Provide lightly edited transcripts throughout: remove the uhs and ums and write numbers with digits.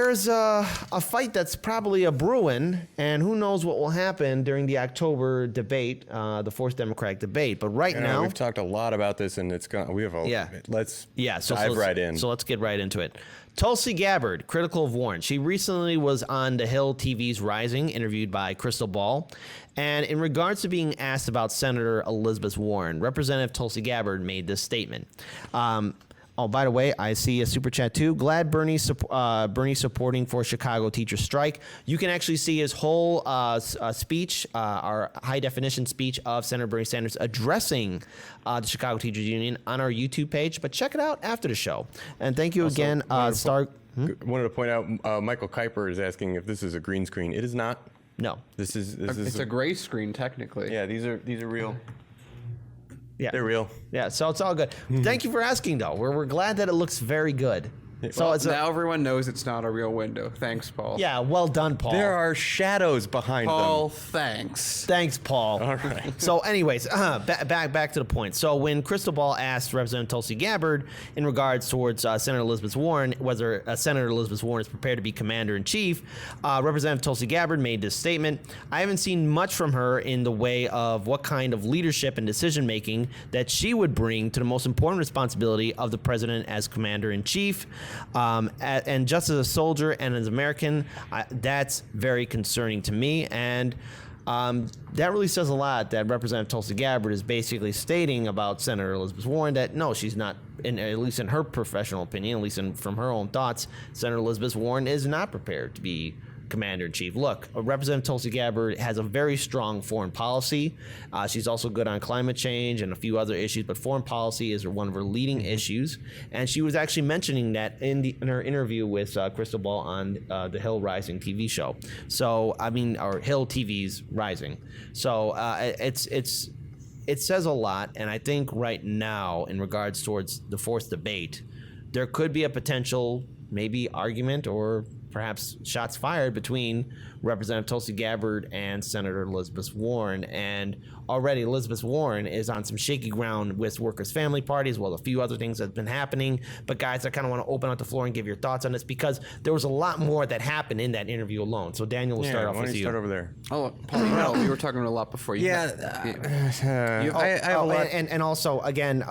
there's a fight that's probably a brewing, and who knows what will happen during the October debate, the fourth Democratic debate. But right now, we've talked a lot about this, and it's gone. We have let's dive right in. So let's get right into it. Tulsi Gabbard, critical of Warren. She recently was on The Hill TV's Rising, interviewed by Crystal Ball. And in regards to being asked about Senator Elizabeth Warren, Representative Tulsi Gabbard made this statement. Oh, by the way, I see a super chat too. Glad Bernie's supporting for Chicago teachers strike. You can actually see his whole speech, our high definition speech of Senator Bernie Sanders addressing the Chicago Teachers Union on our YouTube page. But check it out after the show. And thank you again, Wanted to point out, Michael Kuiper is asking if this is a green screen. It is not. No, this is it's a gray screen technically. Yeah, these are real. Yeah, they're real. Yeah, so it's all good. Thank you for asking, though. We're glad that it looks very good. So now everyone knows it's not a real window. Thanks, Paul. Yeah, well done, Paul. There are shadows behind Paul, them. thanks. Thanks, Paul. All right. So anyways, back to the point. So when Crystal Ball asked Representative Tulsi Gabbard in regards towards Senator Elizabeth Warren, whether Senator Elizabeth Warren is prepared to be commander-in-chief, Representative Tulsi Gabbard made this statement. I haven't seen much from her in the way of what kind of leadership and decision-making that she would bring to the most important responsibility of the president as commander-in-chief. And just as a soldier and as an American, that's very concerning to me. And that really says a lot that Representative Tulsi Gabbard is basically stating about Senator Elizabeth Warren that no, she's not, at least in her professional opinion, at least from her own thoughts, Senator Elizabeth Warren is not prepared to be commander-in-chief. Look, Representative Tulsi Gabbard has a very strong foreign policy. She's also good on climate change and a few other issues, but foreign policy is one of her leading issues. And she was actually mentioning that in her interview with Crystal Ball on the Hill Rising TV show. So, or Hill TV's Rising. So it says a lot, and I think right now, in regards towards the fourth debate, there could be a potential maybe argument or perhaps shots fired between Representative Tulsi Gabbard and Senator Elizabeth Warren. And already Elizabeth Warren is on some shaky ground with Workers' Family Party, as well as a few other things that have been happening. But guys, I kind of want to open up the floor and give your thoughts on this because there was a lot more that happened in that interview alone. So Daniel, we'll start off with you. Start over there. Oh, Paul, we were talking a lot before. I have a lot. And also, again,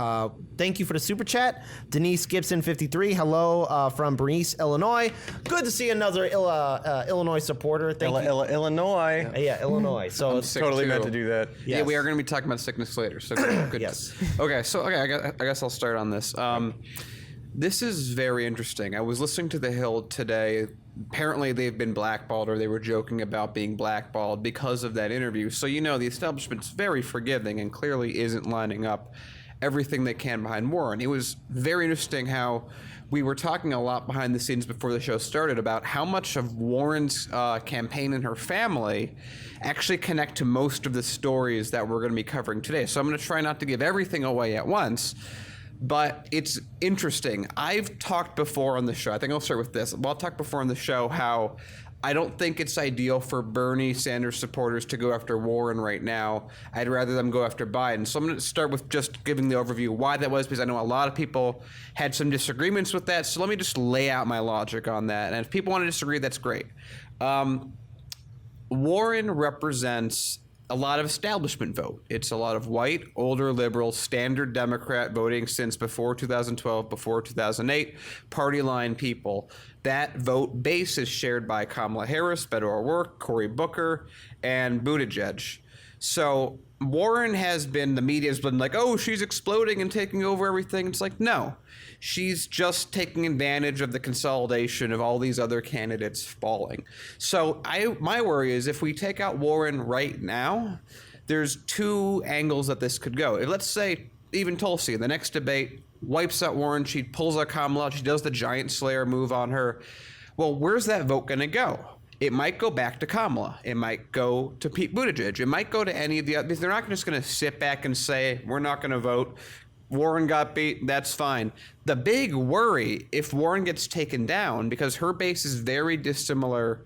thank you for the super chat. Denise Gibson, 53. Hello from Bernice, Illinois. Good to see another Illinois supporter. Thank you. Illinois. Yeah, Illinois. So I'm it's sick Totally too. meant to do that. Yeah, we are going to be talking about sickness later. So good. Yes. Okay, I guess I'll start on this. This is very interesting. I was listening to The Hill today. Apparently, they've been blackballed, or they were joking about being blackballed because of that interview. So, the establishment's very forgiving and clearly isn't lining up everything they can behind Warren. It was very interesting how we were talking a lot behind the scenes before the show started about how much of Warren's campaign and her family actually connect to most of the stories that we're going to be covering today. So I'm going to try not to give everything away at once, but it's interesting. I've talked before on the show, I think I'll start with this. I'll talk before on the show how I don't think it's ideal for Bernie Sanders supporters to go after Warren right now. I'd rather them go after Biden. So I'm going to start with just giving the overview why that was, because I know a lot of people had some disagreements with that. So let me just lay out my logic on that. And if people want to disagree, that's great. Warren represents a lot of establishment vote. It's a lot of white, older liberal, standard Democrat voting since before 2012, before 2008, party line people. That vote base is shared by Kamala Harris, Beto O'Rourke, Cory Booker, and Buttigieg. So Warren the media has been like, oh, she's exploding and taking over everything. It's like, no. She's just taking advantage of the consolidation of all these other candidates falling. So my worry is if we take out Warren right now, there's two angles that this could go. If, let's say even Tulsi in the next debate wipes out Warren, she pulls out Kamala, she does the giant slayer move on her. Well, where's that vote going to go? It might go back to Kamala. It might go to Pete Buttigieg. It might go to any of the others. They're not just going to sit back and say, we're not going to vote. Warren got beat, that's fine. The big worry, if Warren gets taken down, because her base is very dissimilar,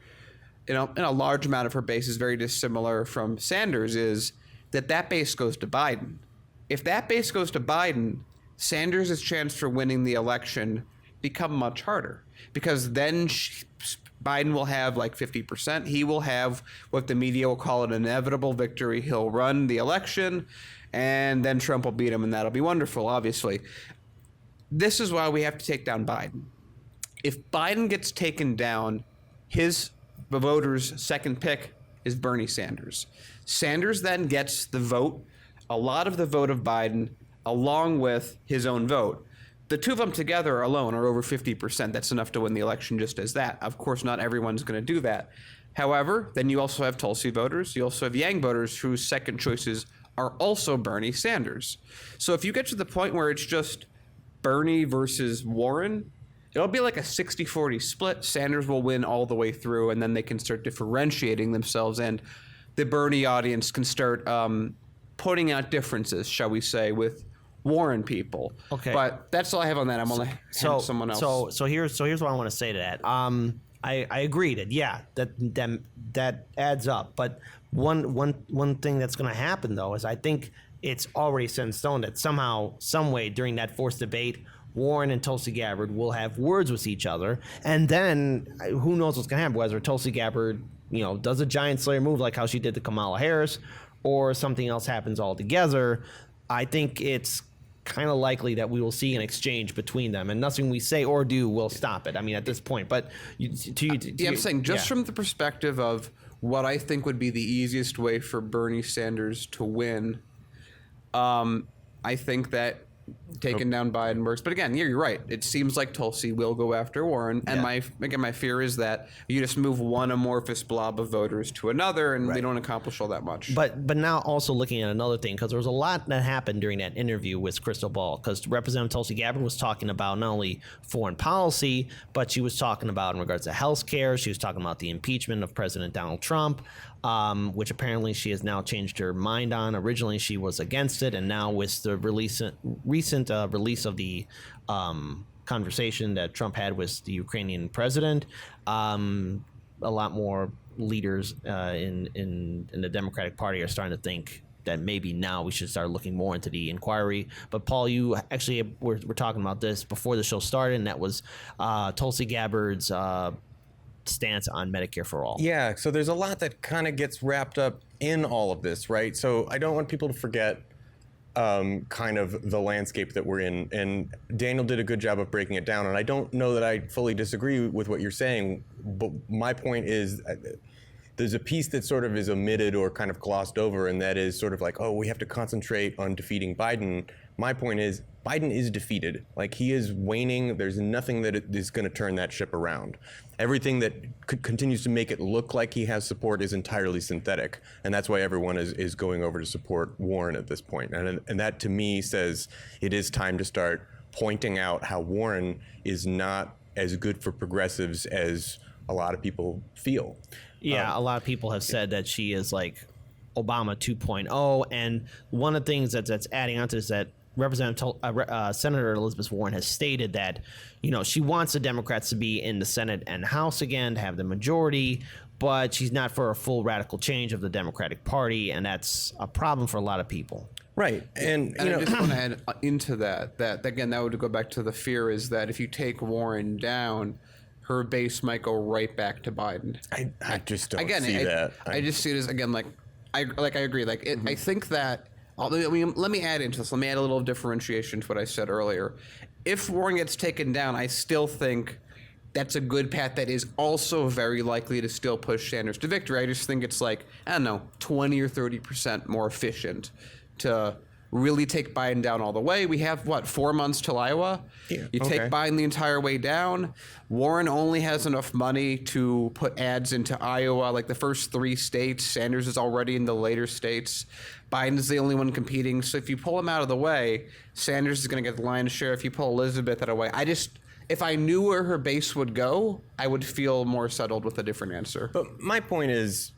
in a large amount of her base is very dissimilar from Sanders, is that base goes to Biden. If that base goes to Biden, Sanders' chance for winning the election become much harder, because then Biden will have like 50%. He will have what the media will call an inevitable victory. He'll run the election, and then Trump will beat him, and that'll be wonderful, obviously. This is why we have to take down Biden. If Biden gets taken down, his voters' second pick is Bernie Sanders. Sanders then gets the vote, a lot of the vote of Biden, along with his own vote. The two of them together alone are over 50%. That's enough to win the election just as that. Of course, not everyone's going to do that. However, then you also have Tulsi voters. You also have Yang voters whose second choices are also Bernie Sanders. So if you get to the point where it's just Bernie versus Warren, it'll be like a 60-40 split. Sanders will win all the way through, and then they can start differentiating themselves, and the Bernie audience can start putting out differences, shall we say, with Warren people. Okay, but that's all I have on that. I'm gonna hand someone else. So here's what I want to say to that. I agree that adds up. But one thing that's going to happen though is I think it's already set in stone that somehow, some way during that forced debate, Warren and Tulsi Gabbard will have words with each other, and then who knows what's going to happen? Whether Tulsi Gabbard, does a giant slayer move like how she did to Kamala Harris, or something else happens altogether. I think it's kind of likely that we will see an exchange between them, and nothing we say or do will stop it. I mean, at this point, but I'm saying just from the perspective of what I think would be the easiest way for Bernie Sanders to win, I think that taking down Biden works. But again, you're right. It seems like Tulsi will go after Warren. And my fear is that you just move one amorphous blob of voters to another, and we don't accomplish all that much. But now also looking at another thing, because there was a lot that happened during that interview with Crystal Ball, because Representative Tulsi Gabbard was talking about not only foreign policy, but she was talking about in regards to health care. She was talking about the impeachment of President Donald Trump, which apparently she has now changed her mind on. Originally, she was against it, and now with the recent release of the conversation that Trump had with the Ukrainian president, a lot more leaders in the Democratic Party are starting to think that maybe now we should start looking more into the inquiry. But Paul, you actually were talking about this before the show started, and that was Tulsi Gabbard's stance on Medicare for all. Yeah, so there's a lot that kind of gets wrapped up in all of this, right? So I don't want people to forget kind of the landscape that we're in, and Daniel did a good job of breaking it down, and I don't know that I fully disagree with what you're saying, but my point is there's a piece that sort of is omitted or kind of glossed over, and that is sort of like, oh, we have to concentrate on defeating Biden. My point is Biden is defeated. Like, he is waning. There's nothing that is going to turn that ship around. Everything that continues to make it look like he has support is entirely synthetic. And that's why everyone is going over to support Warren at this point. And that, to me, says it is time to start pointing out how Warren is not as good for progressives as a lot of people feel. Yeah, a lot of people have said that she is like Obama 2.0. And one of the things that's adding on to this is that Senator Elizabeth Warren has stated that, she wants the Democrats to be in the Senate and House again, to have the majority, but she's not for a full radical change of the Democratic Party, and that's a problem for a lot of people. Right. And I just want to add into that again, that would go back to the fear is that if you take Warren down, her base might go right back to Biden. I just don't see that. I just see it as, again, I agree. I think that, let me add into this. Let me add a little differentiation to what I said earlier. If Warren gets taken down, I still think that's a good path that is also very likely to still push Sanders to victory. I just think it's 20 or 30% more efficient to really take Biden down all the way. We have, 4 months till Iowa? Yeah, you take Biden the entire way down. Warren only has enough money to put ads into Iowa, like the first 3 states. Sanders is already in the later states. Biden's the only one competing. So if you pull him out of the way, Sanders is going to get the lion's share. If you pull Elizabeth out of the way, if I knew where her base would go, I would feel more settled with a different answer. But my point is,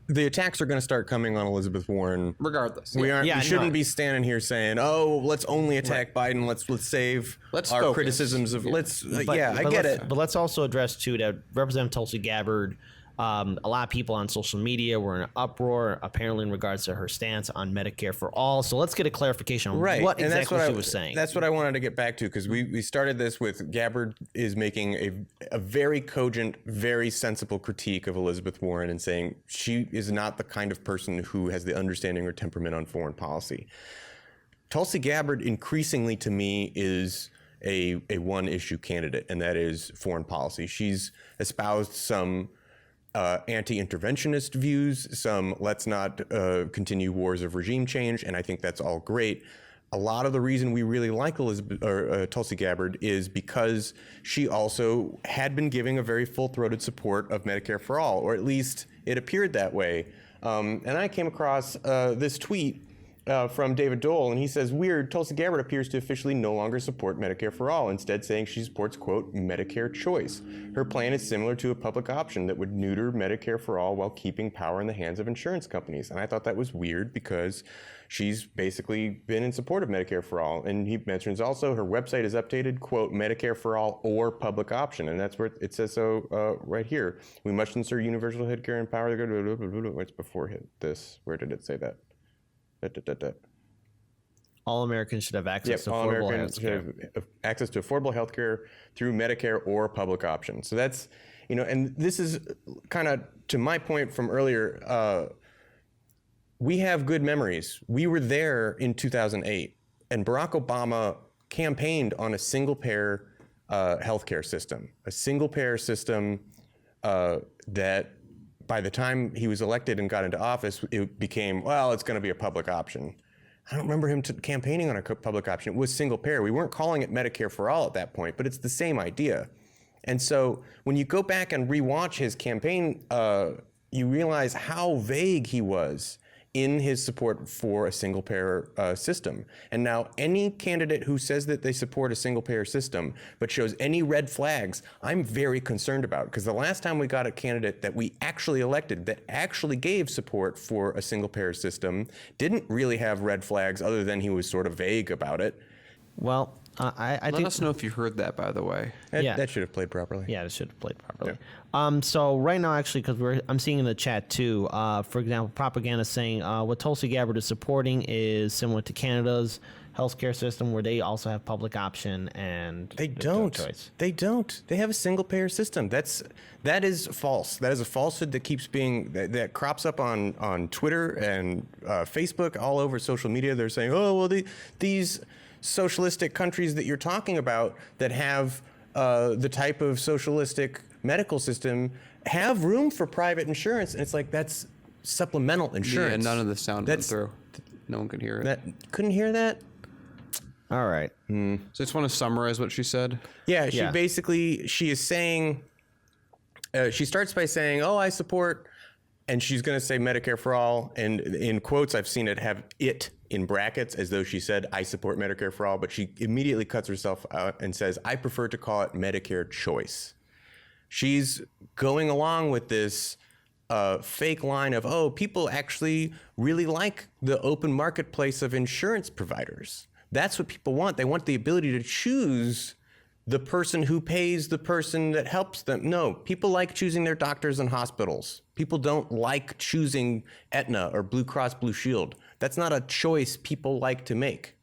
the attacks are going to start coming on Elizabeth Warren regardless. We shouldn't be standing here saying, "Oh, let's only attack Biden. Let's save our criticisms of." I get it. But let's also address too that Representative Tulsi Gabbard A lot of people on social media were in an uproar, apparently in regards to her stance on Medicare for all. So let's get a clarification on what and exactly that's what she was saying. That's what I wanted to get back to, because we started this with Gabbard is making a very cogent, very sensible critique of Elizabeth Warren and saying she is not the kind of person who has the understanding or temperament on foreign policy. Tulsi Gabbard, increasingly to me, is a one-issue candidate, and that is foreign policy. She's espoused some anti-interventionist views, some let's not continue wars of regime change, and I think that's all great. A lot of the reason we really like Tulsi Gabbard is because she also had been giving a very full-throated support of Medicare for all, or at least it appeared that way. And I came across this tweet from David Dole, and he says, weird, Tulsi Gabbard appears to officially no longer support Medicare for all, instead saying she supports, quote, Medicare Choice. Her plan is similar to a public option that would neuter Medicare for all while keeping power in the hands of insurance companies. And I thought that was weird because she's basically been in support of Medicare for all. And he mentions also her website is updated, quote, Medicare for all or public option. And that's where it says so right here. We must ensure universal healthcare and power. What's before this? Where did it say that? All Americans should have access to affordable health care. Access to affordable health care through Medicare or public option. So that's, and this is kind of to my point from earlier. We have good memories. We were there in 2008, and Barack Obama campaigned on a single-payer healthcare system, that by the time he was elected and got into office, it became, well, it's going to be a public option. I don't remember him campaigning on a public option. It was single payer. We weren't calling it Medicare for all at that point, but it's the same idea. And so when you go back and rewatch his campaign, you realize how vague he was in his support for a single-payer system. And now any candidate who says that they support a single-payer system but shows any red flags, I'm very concerned about. Because the last time we got a candidate that we actually elected that actually gave support for a single-payer system didn't really have red flags other than he was sort of vague about it. Well, I Let think us know if you heard that, by the way. That should have played properly. Yeah, it should have played properly. So right now, actually, because I'm seeing in the chat too, for example, propaganda saying what Tulsi Gabbard is supporting is similar to Canada's healthcare system, where they also have public option and They don't. choice. They don't. They have a single payer system. That is false. That is a falsehood that keeps being that crops up on Twitter and Facebook, all over social media. They're saying, oh well, these socialistic countries that you're talking about that have the type of socialistic medical system have room for private insurance, and it's like that's supplemental insurance. Yeah, none of the sound went through. No one could hear it. Couldn't hear that. All right. So I just want to summarize what she said. Yeah, she is saying, she starts by saying, oh, I support, and she's going to say Medicare for all, and in quotes, I've seen it have it in brackets as though she said, I support Medicare for all, but she immediately cuts herself out and says, I prefer to call it Medicare Choice. She's going along with this fake line of, oh, people actually really like the open marketplace of insurance providers. That's what people want. They want the ability to choose the person who pays the person that helps them. No, people like choosing their doctors and hospitals. People don't like choosing Aetna or Blue Cross Blue Shield. That's not a choice people like to make.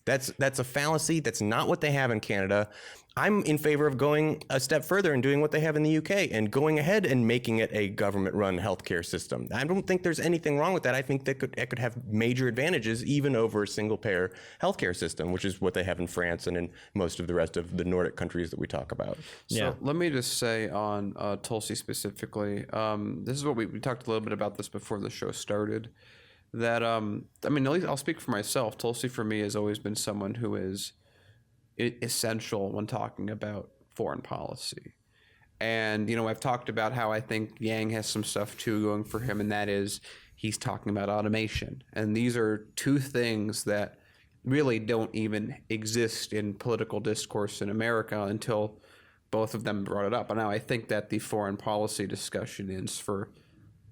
That's a fallacy. That's not what they have in Canada. I'm in favor of going a step further and doing what they have in the UK and going ahead and making it a government-run healthcare system. I don't think there's anything wrong with that. I think that it could have major advantages even over a single-payer healthcthis system, which is what they have in France and in most of the rest of the Nordic countries that we talk about. So let me just say on Tulsi specifically, this is what we talked a little bit about this before the show started, that, I mean, at least I'll speak for myself. Tulsi for me has always been someone who is essential when talking about foreign policy. And, I've talked about how I think Yang has some stuff too going for him, and that is he's talking about automation. And these are two things that really don't even exist in political discourse in America until both of them brought it up. And now I think that the foreign policy discussion is for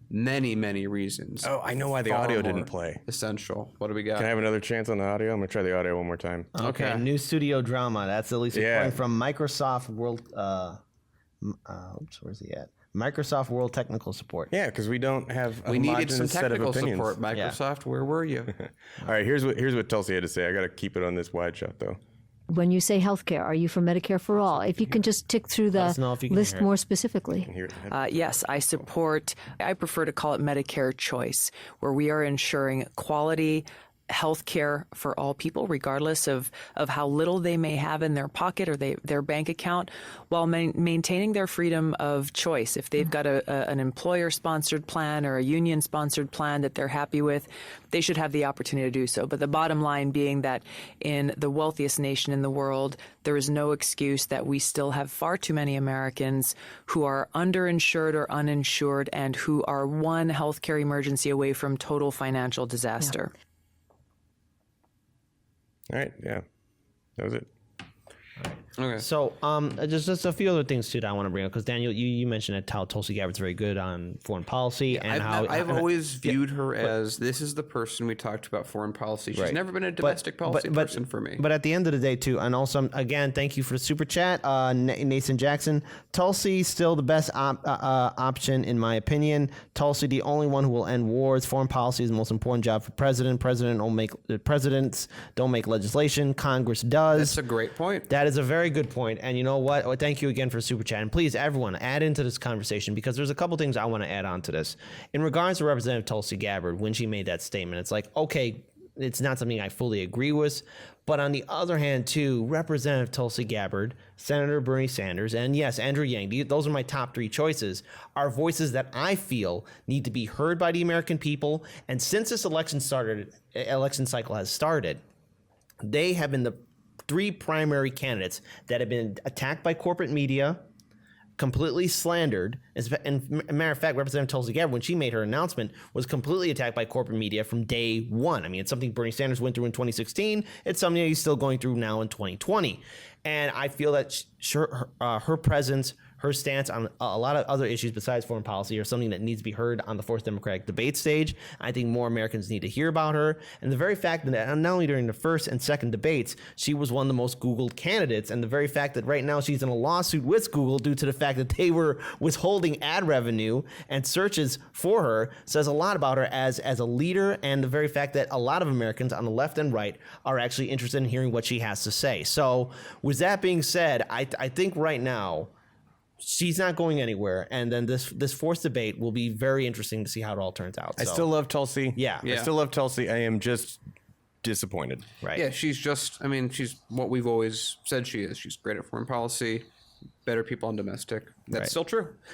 many, many reasons. Oh, I know why the audio didn't play. Essential. What do we got? Can I have another chance on the audio? I'm going to try the audio one more time. Okay. New studio drama. That's at least a point from Microsoft World. Oops, where's he at? Microsoft World Technical Support. Yeah, because we don't have a We needed some homogeneous set of technical opinions. support. Microsoft, where were you? All right, here's what Tulsi had to say. I got to keep it on this wide shot, though. When you say healthcare, are you for Medicare for all? If you can just tick through the us know if you can list hear it. more specifically. Here, Yes, I support, I prefer to call it Medicare Choice, where we are ensuring quality health care for all people, regardless of how little they may have in their pocket or their bank account, while maintaining their freedom of choice. If they've got an employer-sponsored plan or a union-sponsored plan that they're happy with, they should have the opportunity to do so. But the bottom line being that in the wealthiest nation in the world, there is no excuse that we still have far too many Americans who are underinsured or uninsured and who are one healthcare emergency away from total financial disaster. all right, yeah, that was it. Okay. So, just a few other things too that I want to bring up because Daniel, you mentioned that how Tulsi Gabbard's very good on foreign policy and I've always viewed her as this is the person we talked about foreign policy. She's Right. never been a domestic policy person for me. But at the end of the day, too, and also again, thank you for the super chat, Nathan Jackson. Tulsi still the best option in my opinion. Tulsi, the only one who will end wars. Foreign policy is the most important job for presidents don't make legislation. Congress does. That's a great point. That is a very good point. And you know what? Oh, thank you again for super chat. And please, everyone, add into this conversation because there's a couple things I want to add on to this. In regards to Representative Tulsi Gabbard, when she made that statement, it's like, okay, it's not something I fully agree with. But on the other hand, too, Representative Tulsi Gabbard, Senator Bernie Sanders, and yes, Andrew Yang, those are my top three choices, are voices that I feel need to be heard by the American people. And since this election cycle has started, they have been the three primary candidates that have been attacked by corporate media, completely slandered. And a matter of fact, Representative Tulsi Gabbard, when she made her announcement, was completely attacked by corporate media from day one. I mean, it's something Bernie Sanders went through in 2016. It's something that he's still going through now in 2020. And I feel that her presence, her stance on a lot of other issues besides foreign policy are something that needs to be heard on the fourth Democratic debate stage. I think more Americans need to hear about her. And the very fact that not only during the first and second debates, she was one of the most Googled candidates. And the very fact that right now she's in a lawsuit with Google due to the fact that they were withholding ad revenue and searches for her says a lot about her as a leader. And the very fact that a lot of Americans on the left and right are actually interested in hearing what she has to say. So with that being said, I think right now, she's not going anywhere, and then this fourth debate will be very interesting to see how it all turns out. I still love Tulsi. Yeah. I still love Tulsi. I am just disappointed. Right. Yeah, she's what we've always said she is. She's great at foreign policy, better people on domestic. That's Right. still true.